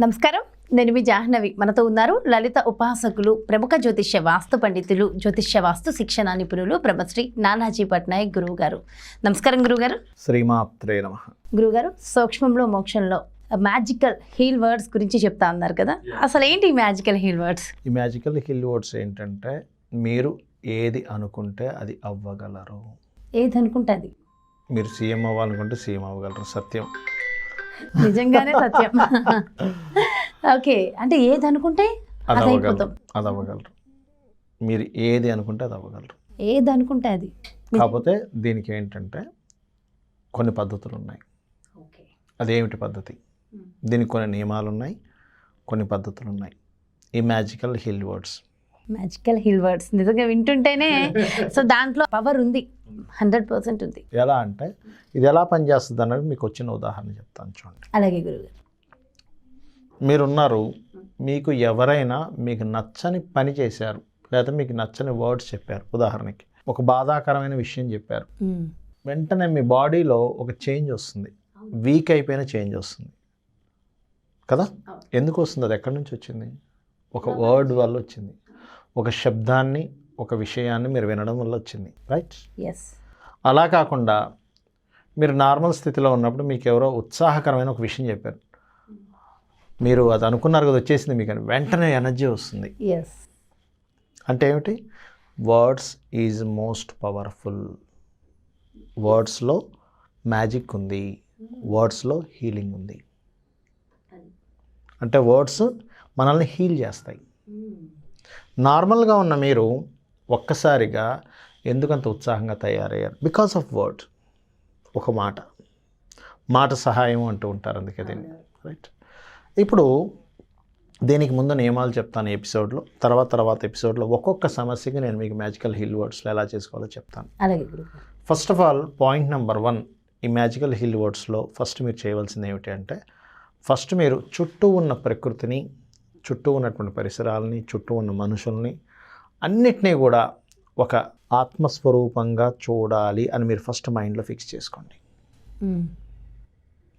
నమస్కారం, నేను మీ జాహ్నవి. మనతో ఉన్నారు లలిత ఉపాసకులు, ప్రముఖ జ్యోతిష్య వాస్తు పండితులు, జ్యోతిష్య వాస్తు శిక్షణ నిపుణులు బ్రహ్మశ్రీ నానాజీ పట్నాయక్ గురువు గారు. నమస్కారం గురుగారు. శ్రీమాత్రే నమః. గురుగారు, సూక్ష్మంలో మోక్షంలో మ్యాజికల్ హీల్ వర్డ్స్ గురించి చెప్తా అన్నారు కదా, అసలు ఏంటి మ్యాజికల్ హీల్ వర్డ్స్? ఈ మ్యాజికల్ హీల్ వర్డ్స్ ఏంటంటే, మీరు ఏది అనుకుంటే అది అవ్వగలరు. ఏది అనుకుంటే అది. మీరు సీఎం అవ్వాలనుకుంటే సీఎం అవ్వగలరు. సత్యం, నిజంగానే సత్యం. ఓకే, అంటే ఏది అనుకుంటే అది అవ్వగలరు. అది అవ్వగలరు. మీరు ఏది అనుకుంటే అది అవ్వగలరు. ఏది అనుకుంటే అది. కాకపోతే దీనికి ఏంటంటే కొన్ని పద్ధతులు ఉన్నాయి. అదేమిటి పద్ధతి? దీనికి కొన్ని నియమాలు ఉన్నాయి, కొన్ని పద్ధతులు ఉన్నాయి. ఈ magical heal words. Magical heal words నిజంగా వింటుంటేనే సో దాంట్లో పవర్ ఉంది, 100% ఉంది. ఎలా అంటే ఇది ఎలా పనిచేస్తుంది అన్నది మీకు వచ్చిన ఉదాహరణ చెప్తాను చూడండి. అలాగే గురుగారు. మీరున్నారు, మీకు ఎవరైనా మీకు నచ్చని పని చేశారు, లేదా మీకు నచ్చని వర్డ్స్ చెప్పారు. ఉదాహరణకి ఒక బాధాకరమైన విషయం చెప్పారు, వెంటనే మీ బాడీలో ఒక చేంజ్ వస్తుంది, వీక్ అయిపోయిన చేంజ్ వస్తుంది కదా. ఎందుకు వస్తుంది? అది ఎక్కడి నుంచి వచ్చింది? ఒక వర్డ్ వల్ల వచ్చింది. ఒక శబ్దాన్ని, ఒక విషయాన్ని మీరు వినడం వల్ల వచ్చింది, రైట్? ఎస్. అలా కాకుండా మీరు నార్మల్ స్థితిలో ఉన్నప్పుడు మీకు ఎవరో ఉత్సాహకరమైన ఒక విషయం చెప్పారు, మీరు అది అనుకున్నారు కదా, వచ్చేసింది మీకు, అని వెంటనే ఎనర్జీ వస్తుంది. ఎస్. అంటే ఏమిటి? Words is most powerful. వర్డ్స్లో మ్యాజిక్ ఉంది, వర్డ్స్లో హీలింగ్ ఉంది. అంటే వర్డ్స్ మనల్ని హీల్ చేస్తాయి. నార్మల్గా ఉన్న మీరు ఒక్కసారిగా ఎందుకంత ఉత్సాహంగా తయారయ్యారు? Because of word. ఒక మాట సహాయం అంటూ ఉంటారు, అందుకే దీన్ని, రైట్? ఇప్పుడు దీనికి ముందు నియమాలు చెప్తాను ఎపిసోడ్లో, తర్వాత ఎపిసోడ్లో ఒక్కొక్క సమస్యకి నేను మీకు మ్యాజికల్ హీల్ వర్డ్స్లో ఎలా చేసుకోవాలో చెప్తాను. First of all, point number 1, ఈ మ్యాజికల్ హీల్ వర్డ్స్లో ఫస్ట్ మీరు చేయవలసింది ఏమిటి అంటే, ఫస్ట్ మీరు చుట్టూ ఉన్న ప్రకృతిని, చుట్టూ ఉన్నటువంటి పరిసరాలని, చుట్టూ ఉన్న మనుషుల్ని అన్నిటినీ కూడా ఒక ఆత్మస్వరూపంగా చూడాలి అని మీరు ఫస్ట్ మైండ్లో ఫిక్స్ చేసుకోండి.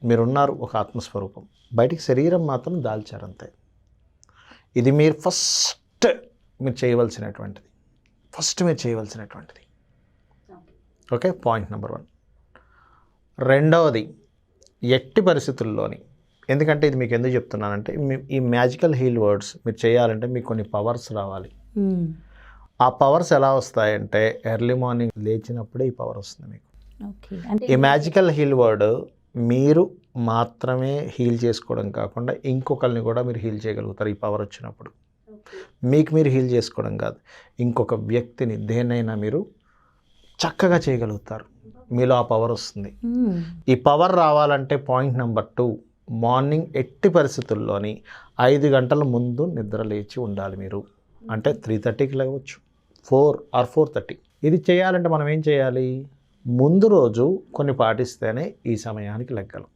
మీరున్నారు ఒక ఆత్మస్వరూపం, బయటికి శరీరం మాత్రం దాల్చారంతే. ఇది మీరు ఫస్ట్ చేయవలసినటువంటిది. Okay, point number 1. రెండవది, ఎట్టి పరిస్థితుల్లోని, ఎందుకంటే ఇది మీకు ఎందుకు చెప్తున్నానంటే, ఈ మ్యాజికల్ హీల్ వర్డ్స్ మీరు చేయాలంటే మీకు కొన్ని పవర్స్ రావాలి. ఆ పవర్స్ ఎలా వస్తాయంటే, ఎర్లీ మార్నింగ్ లేచినప్పుడే ఈ పవర్ వస్తుంది మీకు. ఈ మ్యాజికల్ హీల్ వర్డ్ మీరు మాత్రమే హీల్ చేసుకోవడం కాకుండా ఇంకొకరిని కూడా మీరు హీల్ చేయగలుగుతారు. ఈ పవర్ వచ్చినప్పుడు మీకు మీరు హీల్ చేసుకోవడం కాదు, ఇంకొక వ్యక్తిని, దేన్నైనా మీరు చక్కగా చేయగలుగుతారు. మీలో ఆ పవర్ వస్తుంది. ఈ పవర్ రావాలంటే పాయింట్ నెంబర్ 2, మార్నింగ్ ఎట్టి పరిస్థితుల్లోని 5 గంటల ముందు నిద్ర లేచి ఉండాలి మీరు. అంటే 3:30కి లేవచ్చు, 4 or 4:30. ఇది చేయాలంటే మనం ఏం చేయాలి? ముందు రోజు కొన్ని పాటిస్తేనే ఈ సమయానికి లెక్కలు.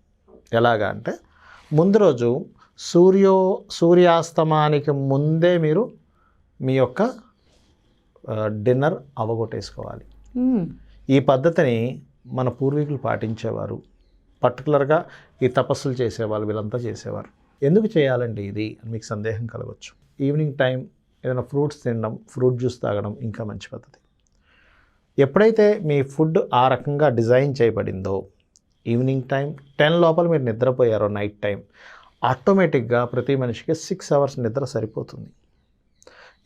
ఎలాగా అంటే, ముందు రోజు సూర్యాస్తమానికి ముందే మీరు మీ యొక్క డిన్నర్ అవగొట్టేసుకోవాలి. ఈ పద్ధతిని మన పూర్వీకులు పాటించేవారు. పర్టికులర్గా ఈ తపస్సులు చేసేవాళ్ళు, వీళ్ళంతా చేసేవారు. ఎందుకు చేయాలండి ఇది అని మీకు సందేహం కలగవచ్చు. ఈవినింగ్ టైం ఏదైనా ఫ్రూట్స్ తినడం, ఫ్రూట్ జ్యూస్ తాగడం ఇంకా మంచి పద్ధతి. ఎప్పుడైతే మీ ఫుడ్ ఆ రకంగా డిజైన్ చేయబడిందో, ఈవినింగ్ టైం 10 లోపల మీరు నిద్రపోయారో, నైట్ టైం, ఆటోమేటిక్గా ప్రతి మనిషికి 6 hours నిద్ర సరిపోతుంది.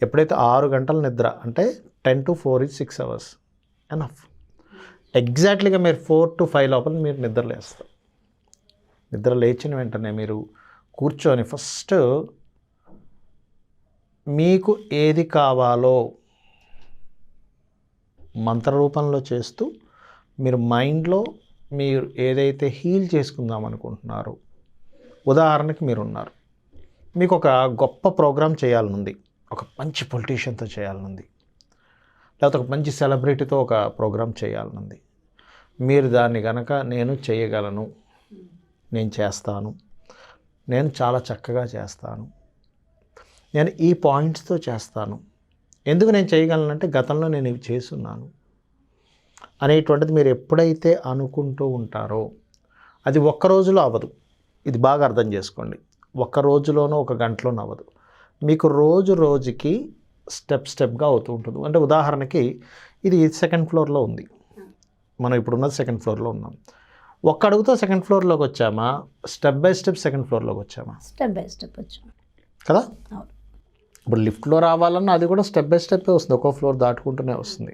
ఎప్పుడైతే 6 గంటల నిద్ర, అంటే 10 to 4 is 6 hours ఎనఫ్. ఎగ్జాక్ట్లీగా మీరు 4 to 5 లోపల మీరు నిద్ర లేస్తారు. నిద్ర లేచిన వెంటనే మీరు కూర్చొని ఫస్ట్ మీకు ఏది కావాలో మంత్రరూపంలో చేస్తూ, మీరు మైండ్లో మీరు ఏదైతే హీల్ చేసుకుందాం అనుకుంటున్నారో, ఉదాహరణకి మీరున్నారు, మీకు ఒక గొప్ప ప్రోగ్రాం చేయాలనుంది, ఒక మంచి పొలిటీషియన్తో చేయాలనుంది, లేకపోతే ఒక మంచి సెలబ్రిటీతో ఒక ప్రోగ్రాం చేయాలనుంది. మీరు దాన్ని కనుక నేను చేయగలను, నేను చేస్తాను, నేను చాలా చక్కగా చేస్తాను, నేను ఈ పాయింట్స్తో చేస్తాను, ఎందుకు నేను చేయగలనంటే గతంలో నేను ఇవి చేస్తున్నాను అనేటువంటిది మీరు ఎప్పుడైతే అనుకుంటూ ఉంటారో, అది ఒక్క రోజులో అవ్వదు. ఇది బాగా అర్థం చేసుకోండి. ఒక రోజులోనో ఒక గంటలోనో అవ్వదు. మీకు రోజు రోజుకి స్టెప్గా అవుతూ ఉంటుంది. అంటే ఉదాహరణకి ఇది సెకండ్ ఫ్లోర్లో ఉంది, మనం ఇప్పుడున్నది సెకండ్ ఫ్లోర్లో ఉన్నాం. ఒక్క అడుగుతో సెకండ్ ఫ్లోర్లోకి వచ్చామా, స్టెప్ బై స్టెప్ సెకండ్ ఫ్లోర్లోకి వచ్చామా? స్టెప్ బై స్టెప్ వచ్చాం కదా. అవును. ఇప్పుడు లిఫ్ట్లో రావాలన్నా అది కూడా స్టెప్ బై స్టెప్పే వస్తుంది, ఒక్కో ఫ్లోర్ దాటుకుంటూనే వస్తుంది.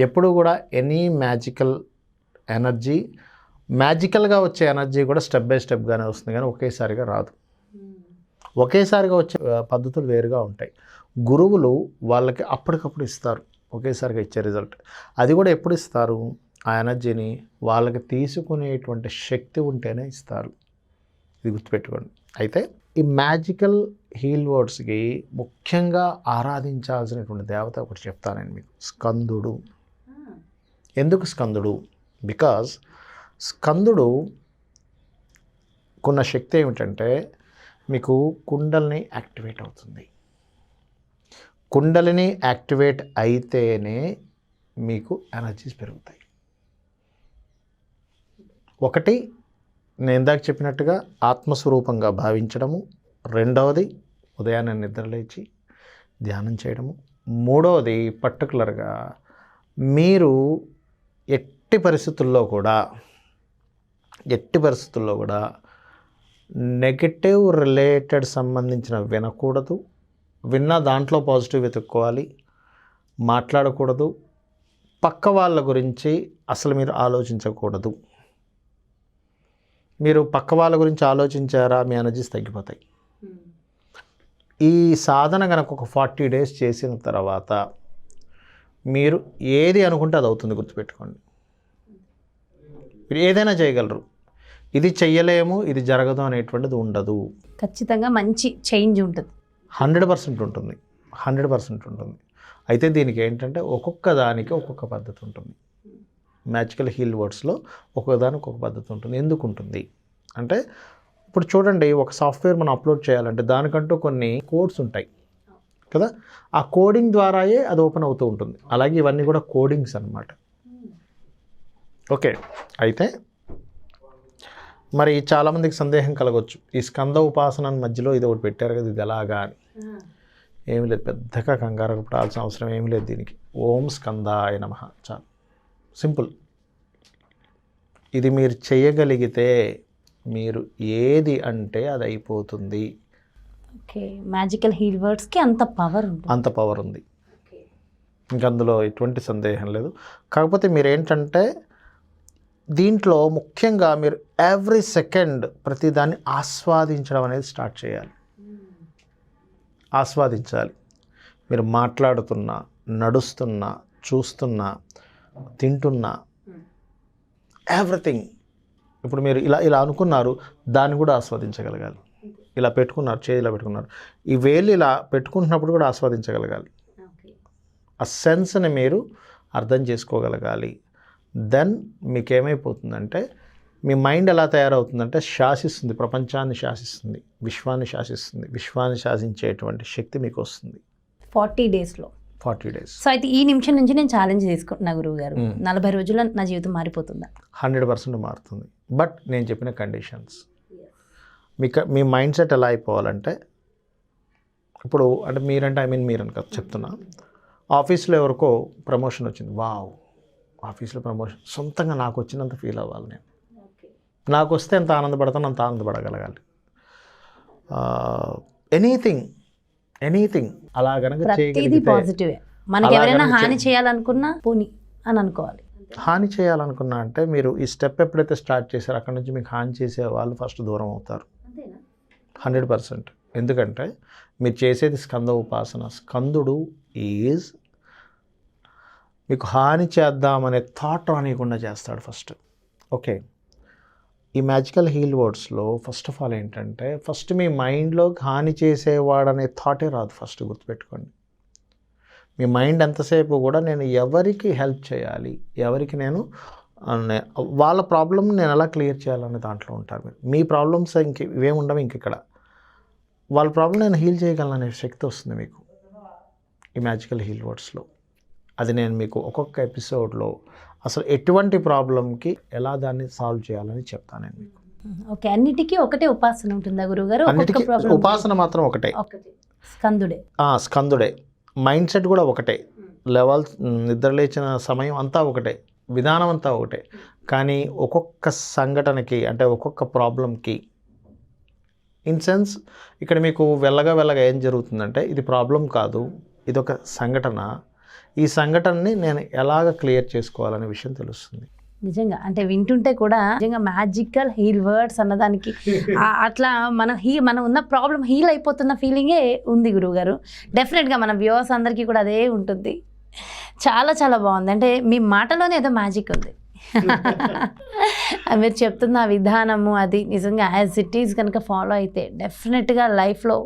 ఎప్పుడు కూడా ఎనీ మ్యాజికల్ ఎనర్జీ, మ్యాజికల్గా వచ్చే ఎనర్జీ కూడా స్టెప్ బై స్టెప్గానే వస్తుంది, కానీ ఒకేసారిగా రాదు. ఒకేసారిగా వచ్చే పద్ధతులు వేరుగా ఉంటాయి. గురువులు వాళ్ళకి అప్పటికప్పుడు ఇస్తారు, ఒకేసారిగా ఇచ్చే రిజల్ట్. అది కూడా ఎప్పుడు ఇస్తారు? ఆ ఎనర్జీని వాళ్ళకి తీసుకునేటువంటి శక్తి ఉంటేనే ఇస్తారు. ఇది గుర్తుపెట్టుకోండి. అయితే ఈ మ్యాజికల్ హీల్ వర్డ్స్కి ముఖ్యంగా ఆరాధించాల్సినటువంటి దేవత ఒకటి చెప్తాను నేను మీకు, స్కందుడు. ఎందుకు స్కందుడు? బికాజ్ స్కందుడు కొన్న శక్తి ఏమిటంటే మీకు కుండలిని యాక్టివేట్ అవుతుంది. కుండలిని యాక్టివేట్ అయితేనే మీకు ఎనర్జీస్ పెరుగుతాయి. ఒకటి నేను ఇందాక చెప్పినట్టుగా ఆత్మస్వరూపంగా భావించడము, రెండవది ఉదయాన్నే నిద్రలేచి ధ్యానం చేయడము, మూడవది పర్టికులర్గా మీరు ఎట్టి పరిస్థితుల్లో కూడా నెగటివ్ రిలేటెడ్ సంబంధించిన వినకూడదు. విన్న దాంట్లో పాజిటివ్ వెతుక్కోవాలి, మాట్లాడకూడదు. పక్క వాళ్ళ గురించి అసలు మీరు ఆలోచించకూడదు. మీరు పక్క వాళ్ళ గురించి ఆలోచించారా, మీ ఎనర్జీస్ తగ్గిపోతాయి. ఈ సాధన కనుక ఒక 40 days చేసిన తర్వాత మీరు ఏది అనుకుంటే అది అవుతుంది, గుర్తుపెట్టుకోండి. మీరు ఏదైనా చేయగలరు, ఇది చెయ్యలేము, ఇది జరగదు అనేటువంటిది ఉండదు. ఖచ్చితంగా మంచి చేంజ్ ఉంటుంది. 100% ఉంటుంది, 100% ఉంటుంది. అయితే దీనికి ఏంటంటే ఒక్కొక్క దానికి ఒక్కొక్క పద్ధతి ఉంటుంది. మ్యాజికల్ హీల్ వర్డ్స్లో ఒక్కొక్కదానికి ఒక పద్ధతి ఉంటుంది. ఎందుకు ఉంటుంది అంటే, ఇప్పుడు చూడండి, ఒక సాఫ్ట్వేర్ మనం అప్లోడ్ చేయాలంటే దానికంటూ కొన్ని కోడ్స్ ఉంటాయి కదా. ఆ కోడింగ్ ద్వారాయే అది ఓపెన్ అవుతూ ఉంటుంది. అలాగే ఇవన్నీ కూడా కోడింగ్స్ అన్నమాట. ఓకే. అయితే మరి చాలామందికి సందేహం కలగవచ్చు, ఈ స్కంద ఉపాసన మధ్యలో ఇది ఒకటి పెట్టారు కదా, ఇది ఎలాగా అని. ఏమి లేదు, పెద్దగా కంగారు పడాల్సిన అవసరం ఏమి లేదు దీనికి. ఓం స్కందాయ నమః, చాలు, సింపుల్. ఇది మీరు చేయగలిగితే మీరు ఏది అంటే అది అయిపోతుంది. ఓకే, మ్యాజికల్ హీల్ వర్డ్స్కి అంత పవర్ ఉంటుంది. అంత పవర్ ఉంది, ఇంక అందులో ఎటువంటి సందేహం లేదు. కాకపోతే మీరు ఏంటంటే దీంట్లో ముఖ్యంగా మీరు ఎవ్రీ సెకండ్ ప్రతిదాన్ని ఆస్వాదించడం అనేది స్టార్ట్ చేయాలి. ఆస్వాదించాలి. మీరు మాట్లాడుతున్నా, నడుస్తున్నా, చూస్తున్నా, తింటున్నా, ఎవ్రీథింగ్. ఇప్పుడు మీరు ఇలా అనుకున్నారు, దాన్ని కూడా ఆస్వాదించగలగాలి. ఇలా పెట్టుకున్నారు, చేతిలో పెట్టుకున్నారు, ఈ వేలు ఇలా పెట్టుకుంటున్నప్పుడు కూడా ఆస్వాదించగలగాలి. ఆ సెన్స్ని మీరు అర్థం చేసుకోగలగాలి. దెన్ మీకేమైపోతుందంటే మీ మైండ్ ఎలా తయారవుతుందంటే శాసిస్తుంది, ప్రపంచాన్ని శాసిస్తుంది, విశ్వాన్ని శాసిస్తుంది. విశ్వాన్ని శాసించేటువంటి శక్తి మీకు వస్తుంది 40 daysలో. 40 days. సో అయితే ఈ నిమిషం నుంచి నేను ఛాలెంజ్ తీసుకుంటున్నా గురువు గారు, 40 రోజుల్లో నా జీవితం మారిపోతుందా? 100% మారుతుంది. బట్ నేను చెప్పిన కండిషన్స్, మీ మైండ్ సెట్ ఎలా అయిపోవాలంటే, ఇప్పుడు అంటే మీరంటే మీరు అని కదా చెప్తున్నా, ఆఫీస్లో ఎవరికో ప్రమోషన్ వచ్చింది, వావ్ ఆఫీస్లో ప్రమోషన్, సొంతంగా నాకు వచ్చినంత ఫీల్ అవ్వాలి. నేను నాకు వస్తే ఎంత ఆనందపడతాను అంత ఆనందపడగలగాలి. ఎనీథింగ్ అలా కనుక చేయగలిగితే, పాజిటివ్. మనకి ఎవరైనా హాని చేయాలనుకున్నా పోనీ అని అనుకోవాలి. హాని చేయాలనుకున్నా అంటే మీరు ఈ స్టెప్ ఎప్పుడైతే స్టార్ట్ చేశారో అక్కడ నుంచి మీకు హాని చేసే వాళ్ళు ఫస్ట్ దూరం అవుతారు 100%. ఎందుకంటే మీరు చేసేది స్కంద ఉపాసన. స్కందుడు ఈజ్ మీకు హాని చేద్దామనే థాట్ రానియకుండా చేస్తాడు ఫస్ట్. ఓకే, ఈ మ్యాజికల్ హీల్ వర్డ్స్లో ఫస్ట్ ఆఫ్ ఆల్ ఏంటంటే, ఫస్ట్ మీ మైండ్లో హాని చేసేవాడనే థాటే రాదు. ఫస్ట్ గుర్తుపెట్టుకోండి, మీ మైండ్ ఎంతసేపు కూడా నేను ఎవరికి హెల్ప్ చేయాలి, ఎవరికి నేను వాళ్ళ ప్రాబ్లమ్ నేను ఎలా క్లియర్ చేయాలనే దాంట్లో ఉంటారు మీరు. మీ ప్రాబ్లమ్స్ ఇవేముండవు ఇక్కడ, వాళ్ళ ప్రాబ్లం నేను హీల్ చేయగలననే శక్తి వస్తుంది మీకు ఈ మ్యాజికల్ హీల్ వర్డ్స్లో. అది నేను మీకు ఒక్కొక్క ఎపిసోడ్లో అసలు ఎటువంటి ప్రాబ్లంకి ఎలా దాన్ని సాల్వ్ చేయాలని చెప్తాను నేను మీకు. ఓకే, అన్నిటికీ ఒకటే ఉపాసన ఉంటుందా గురువుగారు? అన్నిటికీ ఉపాసన మాత్రం ఒకటే, స్కందుడే. స్కందుడే. మైండ్ సెట్ కూడా ఒకటే, లెవెల్, నిద్ర లేచిన సమయం అంతా ఒకటే, విధానం అంతా ఒకటే. కానీ ఒక్కొక్క సంఘటనకి అంటే ఒక్కొక్క ప్రాబ్లంకి ఇన్ సెన్స్ ఇక్కడ మీకు వెళ్ళగా ఏం జరుగుతుందంటే ఇది ప్రాబ్లం కాదు, ఇది ఒక సంఘటన, ఈ సంఘటనని నేను ఎలాగ క్లియర్ చేసుకోవాలనే విషయం తెలుస్తుంది. నిజంగా అంటే వింటుంటే కూడా నిజంగా మ్యాజికల్ హీల్ వర్డ్స్ అన్నదానికి అట్లా మనం ఉన్న ప్రాబ్లం హీల్ అయిపోతున్న ఫీలింగే ఉంది గురువుగారు. డెఫినెట్గా మన వ్యూవర్స్ అందరికీ కూడా అదే ఉంటుంది. చాలా చాలా బాగుంది. అంటే మీ మాటలోనే ఏదో మ్యాజిక్ ఉంది. మీరు చెప్తున్న విధానము అది నిజంగా యాజ్ ఇట్ ఈజ్ కనుక ఫాలో అయితే డెఫినెట్గా లైఫ్లో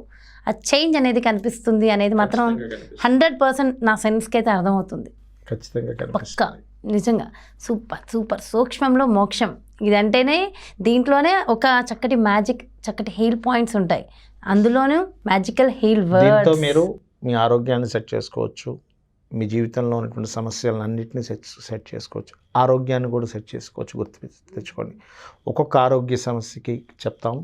ఆ చేంజ్ అనేది కనిపిస్తుంది అనేది మాత్రం 100% నా సెన్స్కి అయితే అర్థమవుతుంది. ఖచ్చితంగా పక్కా. నిజంగా సూపర్ సూపర్. సూక్ష్మంలో మోక్షం ఇదంటేనే దీంట్లోనే ఒక చక్కటి మ్యాజిక్, చక్కటి హీల్ పాయింట్స్ ఉంటాయి. అందులోనూ మ్యాజికల్ హీల్ వర్డ్స్. మీరు మీ ఆరోగ్యాన్ని సెట్ చేసుకోవచ్చు, మీ జీవితంలో ఉన్నటువంటి సమస్యలన్నింటినీ సెట్ చేసుకోవచ్చు, ఆరోగ్యాన్ని కూడా సెట్ చేసుకోవచ్చు. గుర్తు తెచ్చుకోండి, ఒక్కొక్క ఆరోగ్య సమస్యకి చెప్తాం,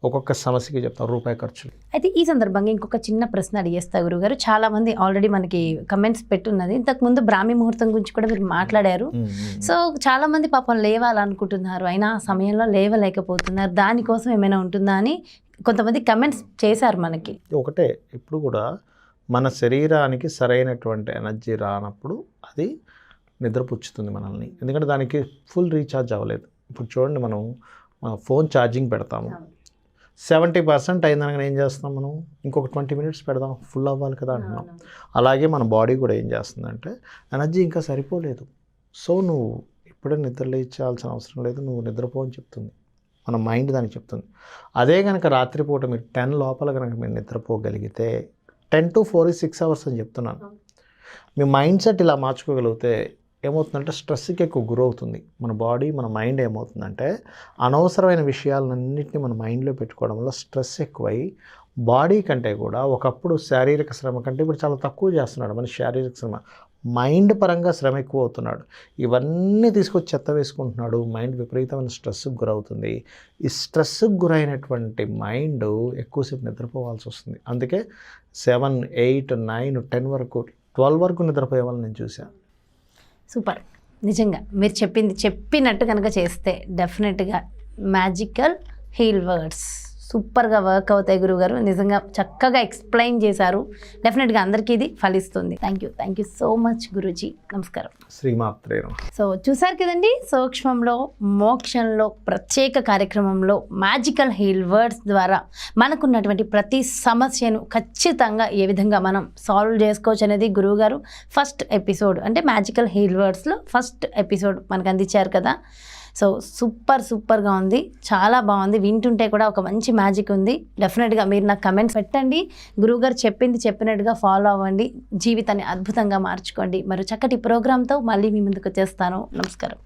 ఒక్కొక్క సమస్యకి చెప్తాం రూపాయి ఖర్చు. అయితే ఈ సందర్భంగా ఇంకొక చిన్న ప్రశ్న అడిగేస్తా గురుగారు. చాలామంది ఆల్రెడీ మనకి కమెంట్స్ పెట్టున్నది. ఇంతకుముందు బ్రాహ్మీ ముహూర్తం గురించి కూడా మీరు మాట్లాడారు. సో చాలామంది పాపం లేవాలనుకుంటున్నారు, అయినా ఆ సమయంలో లేవలేకపోతున్నారు. దానికోసం ఏమైనా ఉంటుందా అని కొంతమంది కమెంట్స్ చేశారు మనకి. ఒకటే, ఇప్పుడు కూడా మన శరీరానికి సరైనటువంటి ఎనర్జీ రానప్పుడు అది నిద్రపుచ్చుతుంది మనల్ని. ఎందుకంటే దానికి ఫుల్ రీఛార్జ్ అవ్వలేదు. ఇప్పుడు చూడండి, మనం మన ఫోన్ ఛార్జింగ్ పెడతాము, 70% అయిందనగా ఏం చేస్తున్నాం, మనం ఇంకొక 20 minutes పెడదాం, ఫుల్ అవ్వాలి కదా అంటున్నాం. అలాగే మన బాడీ కూడా ఏం చేస్తుందంటే ఎనర్జీ ఇంకా సరిపోలేదు, సో నువ్వు ఇప్పుడే నిద్ర లేచాల్సిన అవసరం లేదు, నువ్వు నిద్రపో అని చెప్తుంది మన మైండ్, దానికి చెప్తుంది. అదే కనుక రాత్రిపూట మీరు 10 లోపల కనుక మీరు నిద్రపోగలిగితే 10 to 4 is 6 hours అని చెప్తున్నాను. మీ మైండ్ సెట్ ఇలా మార్చుకోగలిగితే ఏమవుతుందంటే స్ట్రెస్కి ఎక్కువ గురవుతుంది మన బాడీ, మన మైండ్. ఏమవుతుందంటే అనవసరమైన విషయాలన్నింటినీ మన మైండ్లో పెట్టుకోవడం వల్ల స్ట్రెస్ ఎక్కువై బాడీ కంటే కూడా ఒకప్పుడు శారీరక శ్రమ కంటే ఇప్పుడు చాలా తక్కువ చేస్తున్నాడు మన శారీరక శ్రమ. మైండ్ పరంగా శ్రమ ఎక్కువ అవుతున్నాడు. ఇవన్నీ తీసుకొచ్చి చెత్త వేసుకుంటున్నాడు. మైండ్ విపరీతమైన స్ట్రెస్కి గురవుతుంది. ఈ స్ట్రెస్కి గురైనటువంటి మైండ్ ఎక్కువసేపు నిద్రపోవాల్సి వస్తుంది. అందుకే 7, 8, 9, 10 వరకు 12 వరకు నిద్రపోయే వాళ్ళని నేను చూశాను. సూపర్. నిజంగా మీరు చెప్పినట్టు కనుక చేస్తే డెఫినెట్గా మ్యాజికల్ హీల్ వర్డ్స్ సూపర్గా వర్క్ అవుతాయి గురువుగారు. నిజంగా చక్కగా ఎక్స్ప్లెయిన్ చేశారు. డెఫినెట్గా అందరికీ ఇది ఫలిస్తుంది. Thank you so much Guruji. నమస్కారం. శ్రీమాత్రే నమః. సో చూసారు కదండి, సూక్ష్మంలో మోక్షంలో ప్రత్యేక కార్యక్రమంలో మ్యాజికల్ హీల్ వర్డ్స్ ద్వారా మనకున్నటువంటి ప్రతి సమస్యను ఖచ్చితంగా ఏ విధంగా మనం సాల్వ్ చేసుకోవచ్చు అనేది గురువుగారు ఫస్ట్ ఎపిసోడ్ అంటే మ్యాజికల్ హీల్ వర్డ్స్లో ఫస్ట్ ఎపిసోడ్ మనకు అందించారు కదా. సో సూపర్గా ఉంది, చాలా బాగుంది. వింటుంటే కూడా ఒక మంచి మ్యాజిక్ ఉంది. డెఫినెట్గా మీరు నాకు కమెంట్స్ పెట్టండి. గురువుగారు చెప్పినట్టుగా ఫాలో అవ్వండి. జీవితాన్ని అద్భుతంగా మార్చుకోండి. మరి చక్కటి ప్రోగ్రామ్తో మళ్ళీ మీ ముందుకు వచ్చేస్తాను. నమస్కారం.